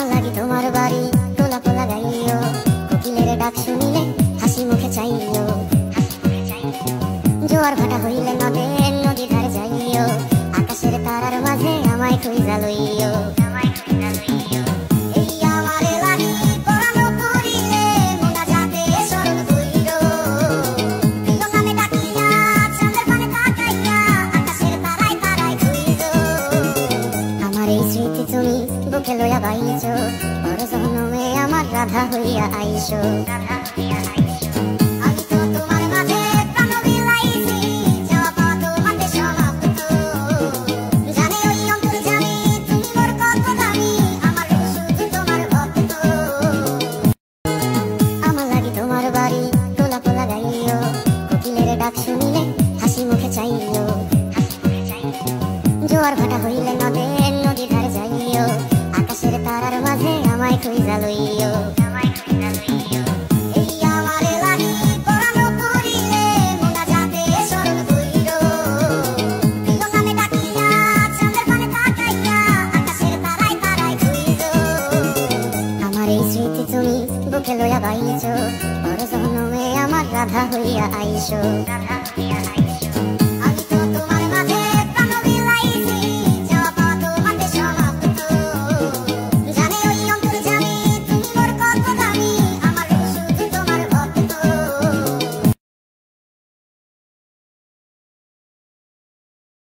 আমার লাগি তোমার বাড়ি গোলাপ লাগাইও, কোকিলের ডাক শুনিলে হাসি মুখে চাইও, জোয়ার ভাটা হইলে নদী ধারে যাইও, আকাশের তারার মাঝে আমায় খুঁজা লইও। তুমি বুকে লইয়া বাইছো, বড় জন্মে আমার রাধা হইয়া আইসো। আমি তো তোমার মাঝে প্রাণ বিলাইছি, যাওয়া পাওয়া তোমাতে সমাপ্ত। জানে ওই অন্তর্যামী তুমি মোর কত দামি, আমার শুধু তোমার ভক্ত। আমার লাগি তোমার বাড়ি গোলাপ লাগাইও, কোকিলের ডাক শুনিলে হাসি মুখে চাইও, জোয়ার ভাটা হইলে নদী ধারে যাইও, আকাশের তারার মাঝে আমায় খুঁজা লইও। এই আমারে লাগি পরানো পুরিলে, মোনা যাতে স্মরণ কইরো। প্রিয় নামে ডাকিয়া, চাঁদের পানে তাকাইয়া, আকাশের তারায় তারায় খুঁজো। আমার এই স্মৃতি তুমি বুকে লইয়া বাইছো, বড় জন্মে আমার রাধা হইয়া আইসো।